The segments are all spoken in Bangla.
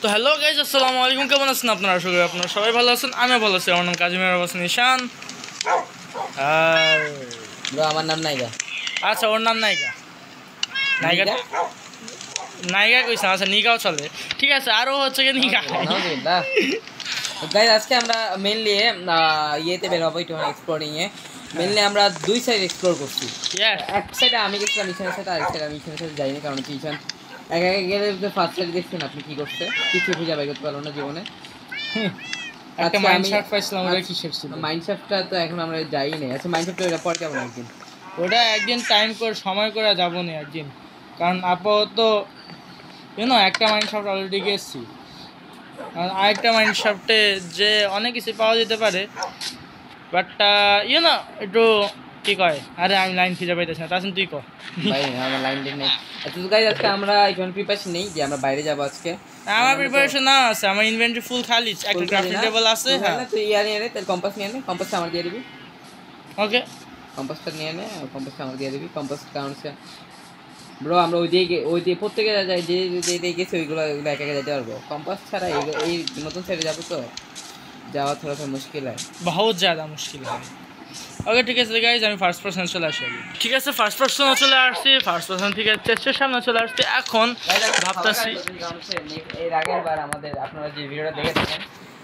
তো হ্যালো গাইজ, আসসালামু আলাইকুম। কেমন আছেন আপনারা? আশা করি আপনারা সবাই ভালো আছেন। আমিও ভালো আছি। আমার নাম কাজিমের আব্বাস নিশান। আর আমার নাম নাইগা। আচ্ছা, ওর নাম নায়িকা। নায়িকা নায়িকা কইছে? আচ্ছা, নিগাও চলে, ঠিক আছে। আরও হচ্ছে কি নিগা। গাইজ আজকে আমরা মেইনলি ইয়েতে বের হবো, একটু এক্সপ্লোরিংয়ে। মেইনলি আমরা দুই সাইড এক্সপ্লোর করছি। এক সাইডে আমি গেছিলাম মিশনের সাথে, আরেক সাইডে আমি মিশনের সাথে যাইনি, কারণ মিশন একা একা গেলে ফার্স্ট সাইড দেখছেন আপনি কি করছে, কিছু খুঁজে বাই করতে পারলো না জীবনে। একটা মাইন্ডশাফট পাইছিলাম, ওটা কিসের ছিল? মাইন্ডশাফটটা তো এখন আমরা যাই নাই। আচ্ছা, মাইন্ডশাফটটা ওটা পরে যাবো না একদিন। ওটা একদিন টাইম করে সময় করে যাবো না একদিন, কারণ আপাতত একটা মাইন্ডশাফট অলরেডি গেছি। আরেকটা মাইন্ডশাফটে যে অনেক কিছু পাওয়া যেতে পারে, বাট একটু কি কয়, আরে আমি লাইন খুঁজে পাইতেছি না। তাছাড়া তুই কর ভাই, আমার লাইন নেই। আচ্ছা তো গাইজ আজকে আমরা এখন প্রিপারেশন নেই যে আমরা বাইরে যাবো আজকে। আমার প্রিপারেশন না আছে, আমার ইনভেন্টরি ফুল খালি, একটা ক্রাফটিং টেবিল আছে। হ্যাঁ, তুই নিয়ে নে, তার কম্পাস নিয়ে নে, কম্পাসটা আমার দিয়ে দিবি। ওকে, কম্পাসটা নিয়ে নে, কম্পাসটা আমার দিয়ে দিবি। কম্পাস কারণ ব্রো আমরা ওই দিয়ে প্রত্যেকে যে গেছি ওইগুলো একা একা যেতে পারবো। কম্পাস ছাড়া এই নতুন সাইডে যাবো তো যাওয়া থোড়া মুশকিল হয়, বহুত জ্যাদা মুশকিল হয়। ওকে ঠিক আছে গাইজ, আমি ফার্স্ট পার্সন চলে আসি। ঠিক আছে, ফার্স্ট পার্সনে চলে আসছি। ফার্স্ট পার্সন থেকে চেষ্টার সামনে চলে আসছি। এখন ভাবতেছি এর আগের বার আমাদের আপনারা যে ভিডিওটা দেখে থাকেন,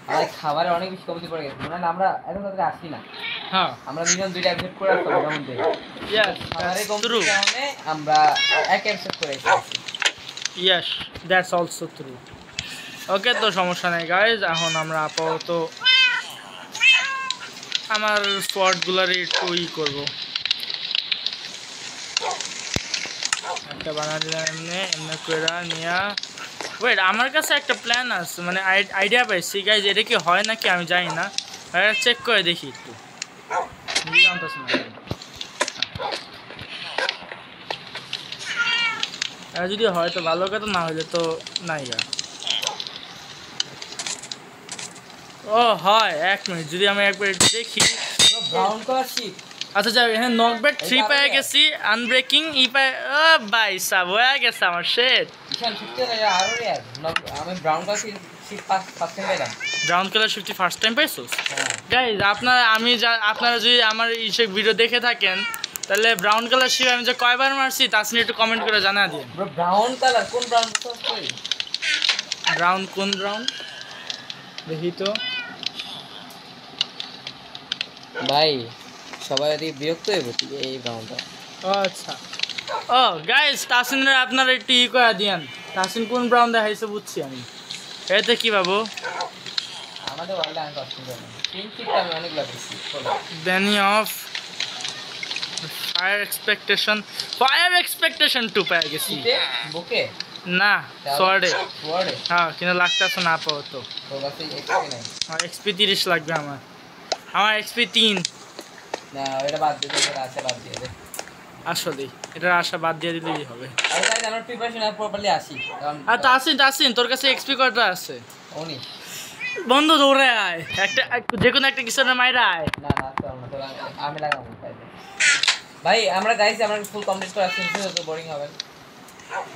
আমাদের খাবারে অনেক বেশি কমতি পড়ে গেছে, মানে আমরা এখন তাদের আসি না। হ্যাঁ, আমরা মিনিমাম 2টা এপিসোড করে আসতে হবে যেমন দেখে। খাবারের কমতির কারণে আমরা এক এপিসোড করে এসেছি। Yes, that's also true. Okay, তো সমস্যা নেই গাইজ। এখন আমরা আপাতত আমার স্পটগুলার একটু করবো। একটা বানালাম এমনি করে নিয়ে। ওয়েট, আমার কাছে একটা প্ল্যান আছে, মানে আইডিয়া পাইছি গাইজ। এটা কি হয় নাকি আমি জানি না, চেক করে দেখি একটু। যদি হয় তো ভালো কথা, না হলে তো নাই। ও হয়, 1 মিনিট, যদি আমি একবার দেখি। Brown colour ship. আচ্ছা যাই, এখানে নকব্যাট 3 পেয়ে গেছি, আনব্রেকিং ই পায়। ও ভাই সাব হয়ে গেছে আমার শেট। আমি ব্রাউন কালার শিপ ফার্স্ট টাইম পেলাম। Brown colour shift first time পাইছো? গাইজ আপনারা যদি আমার এই ভিডিও দেখে থাকেন, তাহলে ব্রাউন কালার শিপ আমি যে কয়বার মারছি তা একটু কমেন্ট করে জানা দিন। ব্রাউন কালার কোন ব্রাউন? ব্রাউন কোন ব্রাউন দেখি তো ভাই, সবাই বিরক্ত হয়ে গেছে এই ব্রাউনটা। আচ্ছা, ও গাইজ তাসিনের আপনারা একটু করে দিয়েন। তাসিন কোন ব্রাউন দেখাইছে বুঝছি আমি। এতে কি বাবু? আমাদের ওয়ার্ল্ডে আমি পছন্দ করি না। প্রিন্সিপটা আমি অনেকগুলো পেয়েছি। বেনি অফ ফায়ার এক্সপেকটেশন 2 পেয়ে গেছি। বুকে না, সোয়ার্ডে। সোয়ার্ডে? হ্যাঁ, কিন্তু লাগতেছে না আপাতত। তোর কাছে এক্সপি নাই? এক্সপি 30 লাগবে আমার এক্সপি 3। না, এটা বাদ দিয়ে দে, আশা বাদ দিয়ে দে। আসলে এটার আশা বাদ দিয়ে দিলেই হবে। আর গাইস, আমরা প্রিপারেশন আর প্রপারলি আসি, কারণ আর তাসিন তোর কাছে এক্সপি কয়টা আছে? 19। বন্ধু দৌড়ে আয়, একটা যে কোনো একটা কিছু না মাইরা আয়। না তো আমি লাগাবো ভাই। আমরা গাইস আমরা ফুল কমপ্লিট করে আসছি, তো বোরিং হবে।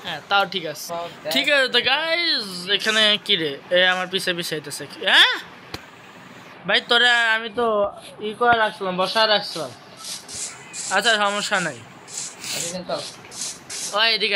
হ্যাঁ, তাও ঠিক আছে। ঠিক আছে তো গাইস, এখানে কি রে আমার পিছে আইতেছে। হ্যাঁ ভাই, তোরে আমি তো করে রাখছিলাম, বসা রাখছিলাম। আচ্ছা, সমস্যা নাই। এদিকে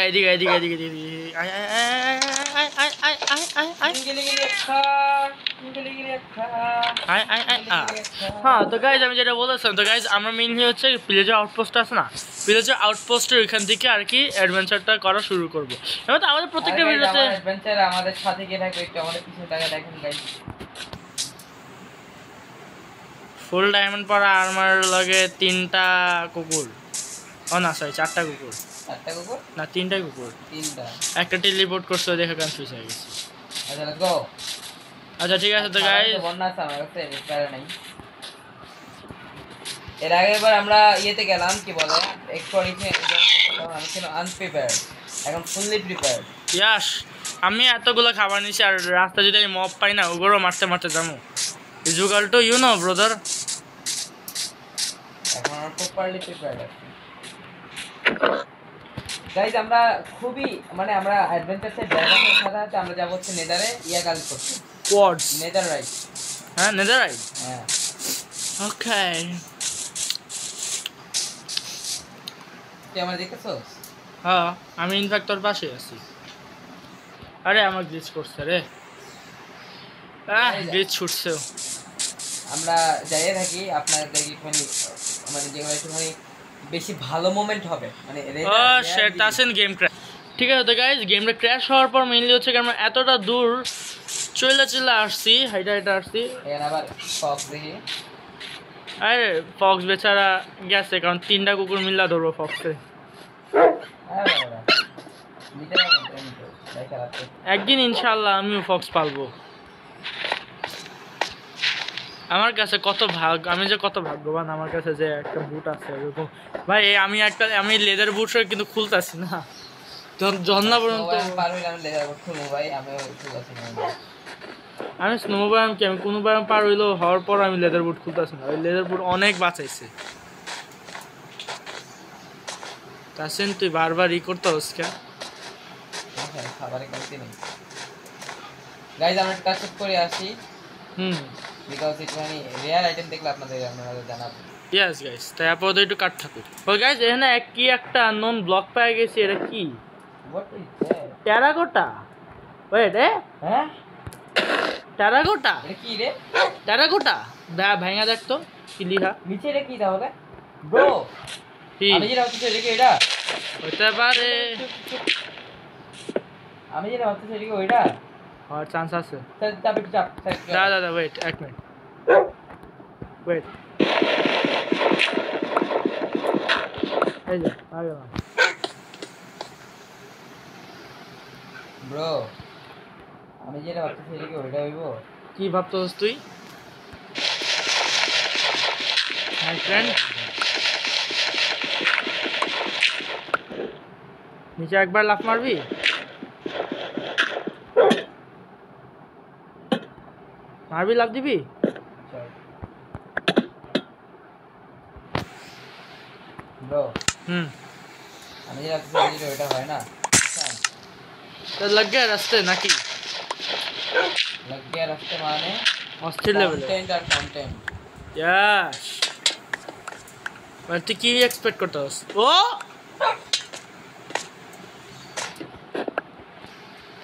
হ্যাঁ, তো গাইজ আমি যেটা বলেছিলাম, তো গাইজ আমরা মেইনলি হচ্ছে ভিলেজের আউটপোস্ট আছে না, ভিলেজের আউটপোস্টের ওইখান থেকে আর কি অ্যাডভেঞ্চারটা করা শুরু করবো। এবার তো আমাদের প্রত্যেকটা ভিডিওতে অ্যাডভেঞ্চার আমাদের সাথে গিয়ে থাকবে, একটু আমাদের পিছনে টাকা দেখেন গাইজ। ফুল ডায়মন্ড পরা আর্মার লাগে 3টা কুকুর। ও না, সরি, 4টা কুকুর। 4টা কুকুর না, 3টা কুকুর। 3টা। একটা টেলিপোর্ট করছে, দেখে কনফিউজ হয়ে গেছি। আচ্ছা, লেটস গো। আচ্ছা ঠিক আছে তো গাইস, বন্যা আছে আমার কাছে, প্যারা নাই। এর আগেরবার আমরা ইয়েতে গেলাম, কি বলে, এক্সপ্লোরেশন, আমি ছিল আনপ্রিপেয়ার্ড, এখন ফুললি প্রিপেয়ার্ড। ইয়াস, আমি এতগুলো খাবার নিছি, আর রাস্তা যদি আমি মব পাই না, ওগুলো মারতে যাবো। Equal to brother. এখন আমরা প্রপারলি প্রিপেয়ার্ড আছি। গাইজ আমরা খুবই মানে আমরা অ্যাডভেঞ্চার সাইড বেড়ানোর সাথে সাথে আমরা যাবো হচ্ছে নেদারে কালেক্ট করতে কোয়াডস নেদার রাইট হ্যাঁ নেদাররাইট হ্যাঁ ওকে তুই আমার দেখতেছো হ্যাঁ আমি ইনফ্যাক্ট তোর পাশে আছি আরে আমার গ্লিচ করছে রে গ্লিচ ছুটছে আমরা যাইয়ে থাকি আপনাদের একটুখানি মানে যেগুলো একটুখানি বেশি ভালো মোমেন্ট হবে মানে ও শিট আসেন গেম ক্র্যাশ ঠিক আছে তো গাইস গেমটা ক্র্যাশ হওয়ার পর মেইনলি হচ্ছে কি আমরা এতটা দূর চলে আসছি হাইটা আসছি এখানে আবার ফক্স দেখি আরে ফক্স বেচারা গেছে কারণ 3টা কুকুর মিল্লা ধরবো ফক্সে একদিন ইনশাআল্লাহ আমিও ফক্স পালবো আমার কাছে কত আমি যে কত ভাগ্যবান আমার কাছে যে একটা বুট আছে এরকম ভাই আমি লেদার বুট কিন্তু খুলতাছি না জন্না পর্যন্ত আমি স্নোবায়াম কি আমি কোনো ব্যায়াম পার হইলো হওয়ার পর আমি লেদার বুট খুলতাছি না ওই লেদার বুট অনেক বাঁচাইছে তাসেন তুই বারবার করতে হস কে খাবারে কমতি নেই গাইজ আমরা কাজ করে আসি বিকজ একটুখানি রেয়ার আইটেম দেখলে আপনারা জানাবো ইয়েস গাইস তাই আপাতত একটু কাট থাকুক ওই গাইস এখানে কি একটা আননোন ব্লক পেয়ে গেছি এটা কি what is that terracotta wait হ্যাঁ টেরাকোটা এটা কি রে টেরাকোটা ভাঙা দেখ তো কি লিখা নিচে রে কি তাহলে ব্রো কি আমি যেটা ভাবতেছি এটা কি এটা হতে পারে আমি যেটা ভাবতেছি এটা কি ওইটা আর চান্স আছে চাপ একটু চাপ দাদা ওয়েট এক মিনিট ওয়েট এই যে আ গেলাম ব্রো আমি যেটা ভাবতেছি এটা কি ওইটা হইব কি ভাবতেছিস তুই মাই ফ্রেন্ড নিচে একবার লাফ মারবি লাফ দিবি ব্রো আমি যেটা ভাবতেছি ওইটা হয় না तो लग गया रास्ते ना कि लग गया रास्ते माने अस्थिर लेवल कंटेंट और कंटेंट यस बट की एक्सपेक्ट करता हूँ ओ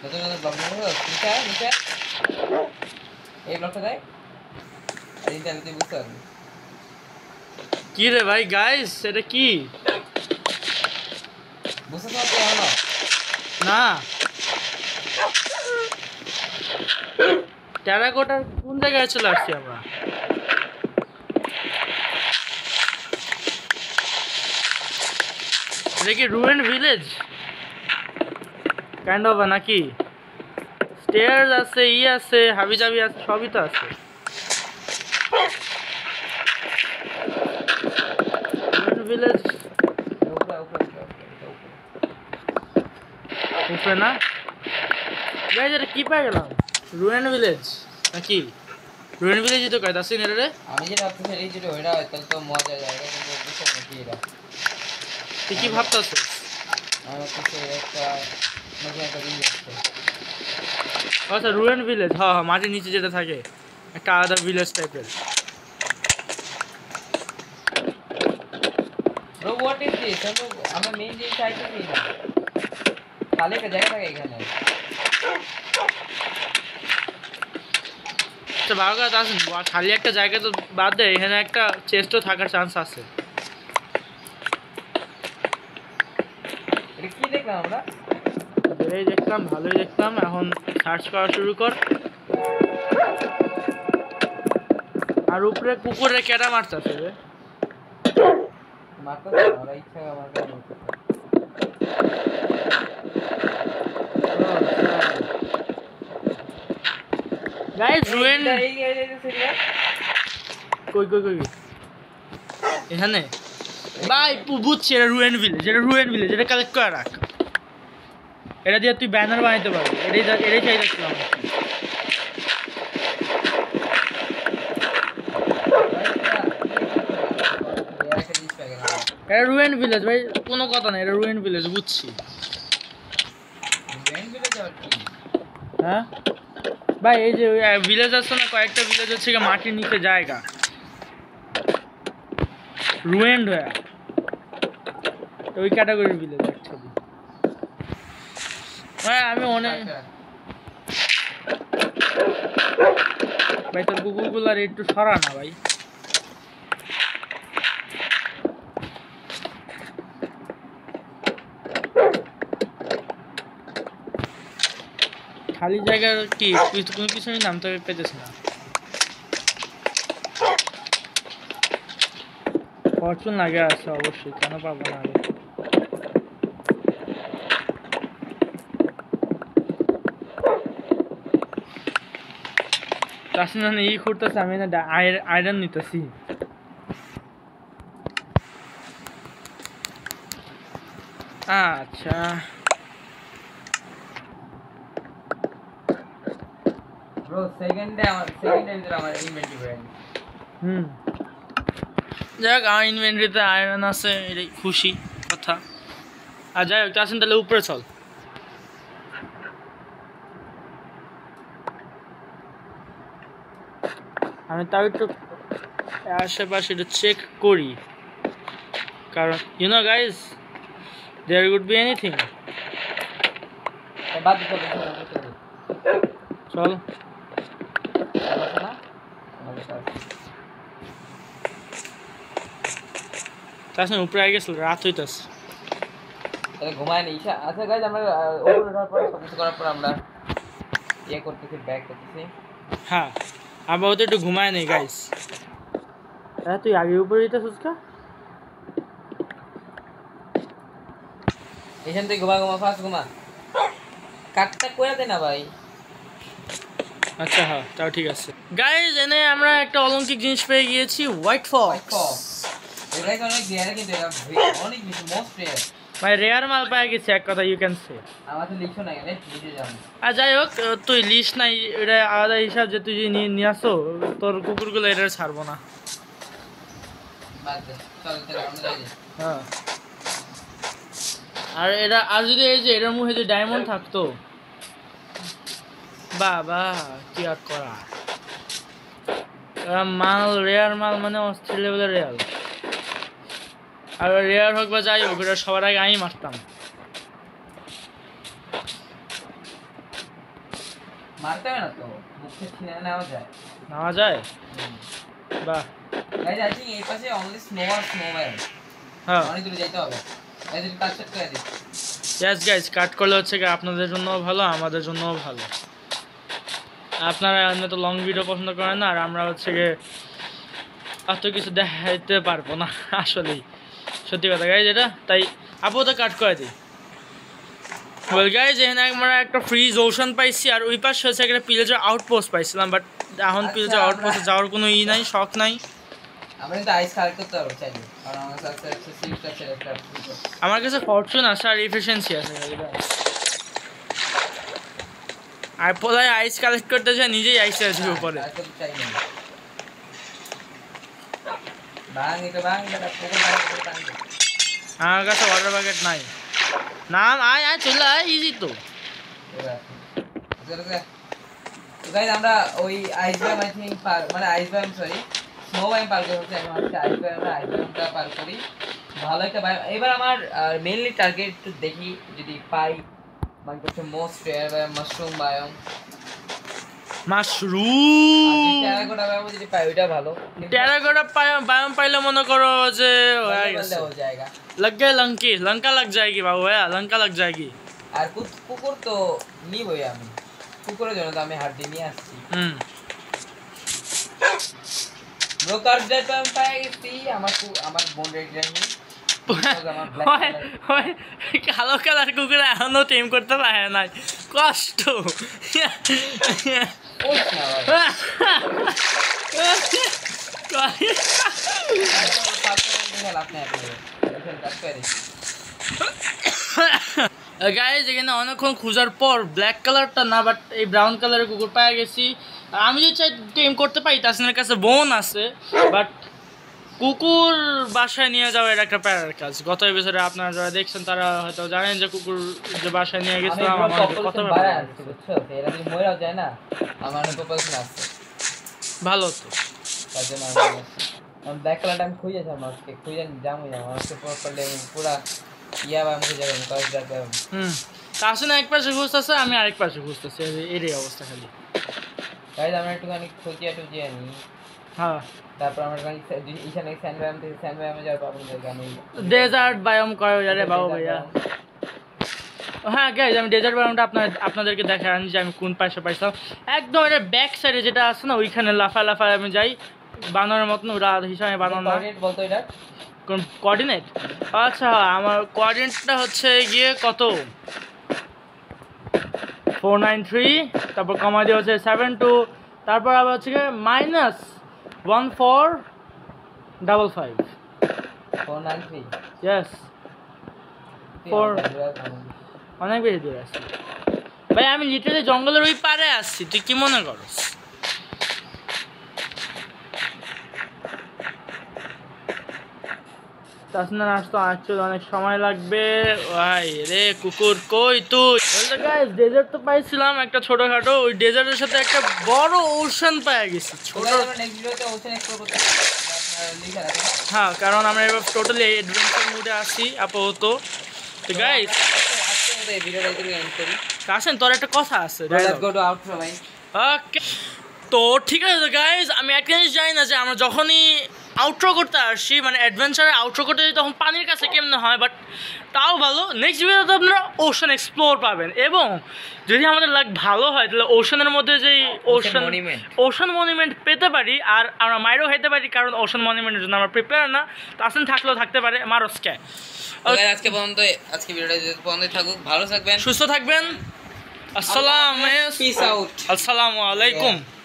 तो ब्लॉक में नीचे এই ব্লকটা দেখ আর ইন্টারনেটে বুঝতে পারবি কি রে ভাই গাইস এটা কি বুঝতে পারছো এখনো না টেরাকোটার কোন জায়গায় চলে আসছি আমরা এটা কি রুইন ভিলেজ কাইন্ড অফ নাকি স্টেয়ার্স আছে আছে হাবিজাবি আছে সবই তো আছে রুইন ভিলেজ উপরে না গাইজ এটা কি পেয়ে গেলাম রুইন ভিলেজ নাকি রুইন ভিলেজই তো কয় দাসিন রে আমি যেটা ভাবতেছি এই যেটা ওইটা তাহলে তো মজা জায়গা কিন্তু বুঝতে নাকি এটা তুই কি ভাবতেছিস আমি ভাবতেছি একটা নতুন একটা জিনিস আছে আচ্ছা রুইন ভিলেজ হ্যাঁ হ্যাঁ মাটির নিচে যেটা থাকে একটা আলাদা ভিলেজ টাইপের ব্রো হোয়াট ইজ দিস আমরা মেইন জিনিস চাইতেছি না খালি একটা জায়গা থাকে এখানে আচ্ছা ভালো কথা আসেন খালি একটা জায়গা তো বাদ দে এখানে একটা চেস্টও থাকার চান্স আছে এটা কি দেখলাম আমরা এই দেখলাম ভালোই দেখলাম এখন সার্চ করা শুরু কর আর উপরে কুকুরে কেটা মারতেছে রে মারতে ওরা ইচ্ছা আমার গাইস রুইন কই কই কই এখানে ভাই বুঝছি এটা রুইন ভিলেজ এটা কালেক্ট করে রাখ এটা দিয়ে তুই ব্যানার বানাইতে পারবি এটাই চাইছিলাম এটা রুয়েন ভিলেজ ভাই, কোনো কথা না, এটা রুয়েন ভিলেজ বুঝছি। হ্যাঁ ভাই এই যে ভিলেজ আছে না, কয়েকটা ভিলেজ হচ্ছে মাটির নিচে জায়গা রুয়েন্ড হয়ে, ওই ক্যাটাগরির ভিলেজ অ্যাকচুয়ালি। ভাই আমি অনেক ভাই তোর কুকুরগুলো আর একটু সরা না ভাই। খালি জায়গার কি কোনো কিছু আমি নামতে পেতেছি না। ফরচুন লাগে আছে অবশ্যই, কেন পাবো না আগে। তাছাড়া ই করতেছে, আমি না আয়রন নিতেছি। আচ্ছা ব্রো সেকেন্ডে আমার ইনভেন্টরি হয়ে গেছে। যাই হোক আমার ইনভেন্টরিতে আয়রন আছে, এটাই খুশি কথা। আর যাই হোক চাচ্ছেন তাহলে উপরে চল। আমি তাও একটু আশেপাশে একটু চেক করি, কারণ you know guys there would be anything. চল তাছাড়া উপরে আগে গেছিল, রাত হইতেছে। ঘুমায় নেই। আচ্ছা গাইজ আমরা উপরে ওঠার পর সবকিছু করার পর আমরা ইয়ে করতেছি, ব্যাক করতেছি। হ্যাঁ আবার তো একটু ঘুমায় নেই গাইস। হ্যাঁ তুই আগে উপরে যেতেছিস কা? এখান থেকে ঘুমা ফার্স্ট ঘুমা, কাটটা করে দে না ভাই। আচ্ছা হ্যাঁ তাও ঠিক আছে। গাইস এনে আমরা একটা অলৌকিক জিনিস পেয়ে গিয়েছি, হোয়াইট ফক্স। এটাই তো অনেক রেয়ার, কিন্তু এটা অনেক বেশি মোস্ট রেয়ার ভাই। রেয়ার মাল পেয়ে গেছে এক কথা, ইউ ক্যান সে। আমার তো লিখো না গেলে লিখে যাব। আর যাই হোক তুই লিস্ট নাই, এটা আলাদা হিসাব যে তুই যে নিয়ে আসো, তোর কুকুরগুলো এটা ছাড়বো না। বাদ দে, চল চল আমরা যাই। হ্যাঁ আর এটা আর যদি এই যে এটার মুখে যে ডায়মন্ড থাকতো, বাবা কি আর করা। মাল রেয়ার মাল মানে অস্থির লেভেলের রেয়ার। আর রেয়ার হোক বা যাই হোক, এটা সবার আগে আমি মারতাম। মারতে হবে না তো, মুখে ছিনে নেওয়া যায়। নেওয়া যায়? বাহ গাইজ আই থিং এই পাশে অনলি স্নো আর স্নো ম্যান। হ্যাঁ অনেক দূরে যাইতে হবে। গাইজ একটু কাট করে দিই। ইয়েস গাইজ কাট করলে হচ্ছে কি আপনাদের জন্যও ভালো, আমাদের জন্যও ভালো। আপনারা এমনি তো লং ভিডিও পছন্দ করেন না, আর আমরা হচ্ছে গিয়ে এত কিছু দেখাইতে পারবো না আসলেই, সত্যি কথা গাইজ এটা। তাই আপাতত কাট করে দিই। ওয়েল গাইজ এখানে আমরা একটা ফ্রিজ ওশান পাইছি, আর ওই পাশে হচ্ছে একটা পিলেজের আউটপোস্ট পাইছিলাম, বাট এখন পিলেজের আউটপোস্টে যাওয়ার কোনো ই নাই, শখ নাই। আমরা কিন্তু আইস কালেক্ট করতে পারবো চাইলে, কারণ আমার কাছে একটা সিফট আছে, একটা আমার কাছে ফরচুন আছে আর এফিসিয়েন্সি আছে। আর পোলায় আইস কালেক্ট করতে চাই, নিজেই আইস আসবে উপরে। আমার কাছে ওয়াটার বাকেট নাই। নাম আয় আয় চলে আয়, ইজি তো। গাইজ আমরা ওই আইস ব্যাম আই থিং মানে আইস ব্যাম সরি স্নো ব্যাম পার করতে আমি হচ্ছে আইস ব্যামটা পার করি। ভালো একটা ব্যাম। এবার আমার মেইনলি টার্গেট একটু দেখি যদি পাই, মানে হচ্ছে মোস্ট রেয়ার ব্যাম mushroom biome. Mushroom terracotta biome যদি পাই ওইটা ভালো। টেরাকোটা বায়োম পাইলে মনে করো যে হয়ে গেছে, हो जाएगा। लग गए लंका लग जाएगी बाबू, भैया लंका लग जाएगी। আর কুকুর তো নিবই আমি, কুকুরের জন্য তো আমি হাড্ডি নিয়ে আসছি। ব্রোকার ডেট আমি পাই গেছি। আমার বোন রেডি রাখি। কালো কালার কুকুর এখনো টেম করতে পারে নাই, কষ্ট। গাইজ এখানে অনেকক্ষণ খোঁজার পর ব্ল্যাক কালারটা না, বাট এই ব্রাউন কালারের কুকুর পাওয়া গেছি। আমি যদি চাই টেম করতে পারি, তাসিনের কাছে বোন আছে, বাট কুকুর বাসায় নিয়ে যাওয়া এটা একটা প্যারার কাজ। গত এপিসোডে আপনারা যারা দেখছেন তারা হয়তো জানেন যে কুকুর যে বাসায় নিয়ে গেছিলাম কত বুঝছো, এরা যদি মরেও যায় না আমার প্রপোজাল আছে, ভালো তো। তার জন্য আমি ব্ল্যাক কালারটা আমি খুঁজেছি, আমার আজকে খুঁজে জামু আজকে করলে পুরা বা আমি খুঁজে যাবো কয়েক জায়গায়। আসলে এক পাশে খুঁজতেছে, আমি আরেক পাশে খুঁজতেছি, এরই অবস্থা খালি। গাইজ আমরা একটুখানি খুঁজিয়ে টুজিয়ে নিই। হ্যাঁ, তারপর আমরা এখানে স্যান্ডবায়াম থেকে স্যান্ডবায়ামে যাওয়ার পাবো আমি ডেজার্ট বায়োম করে যারে বাবু ভাইয়া। হ্যাঁ গাইজ, আমি ডেজার্ট বায়োমটা আপনাদেরকে দেখা আনি যে আমি কোন পাশে পাইছিলাম। একদম এটা ব্যাক সাইডে যেটা আছে না, ওইখানে লাফায় আমি যাই বানরের মতন, ওরা হিসাবে বানানো বলতো এটা কোন কোঅর্ডিনেট। আচ্ছা, আমার কোঅর্ডিনেটটা হচ্ছে গিয়ে কত 493, তারপর কমা দিয়ে হচ্ছে 72, তারপর আবার হচ্ছে গিয়ে -1455। 493 ইয়েস, 4 অনেক বেশি দূরে আসছি ভাই। আমি লিটারালি জঙ্গলের ওই পারে আসছি, তুই কি মনে করস? তাছাড়া আসতে আসতে অনেক সময় লাগবে ভাই রে। কুকুর কই তুই? গাইস, ডেজার্ট তো পাইছিলাম একটা ছোটখাটো, ওই ডেজার্টের সাথে একটা বড় ওশান পাওয়া গেছে ছোট। হ্যাঁ, কারণ আমরা এবার টোটালি অ্যাডভেঞ্চার মুডে আছি আপাতত। তো গাইস আসেন, তোর একটা কথা আছে। ওকে, তো ঠিক আছে গাইজ, আমি একটা জিনিস জানি না যে আমরা যখনই আউটরো করতে আসি, মানে অ্যাডভেঞ্চারে আউটরো করতে যাই, তখন পানির কাছে কেমনে হয়, বাট তাও ভালো। নেক্সট ভিডিওতে আপনারা ওশান এক্সপ্লোর পাবেন, এবং যদি আমাদের লাগ ভালো হয় তাহলে ওশানের মধ্যে যেই ওশান মনিউমেন্ট পেতে পারি, আর আমরা মাইরও খাইতে পারি, কারণ ওশান মনিউমেন্টের জন্য আমরা প্রিপেয়ার না। তো আসেন, থাকলেও থাকতে পারে মারসকে। আজকে ভিডিওটা পর্যন্ত থাকুক, ভালো থাকবেন, সুস্থ থাকবেন। আসসালামু আলাইকুম।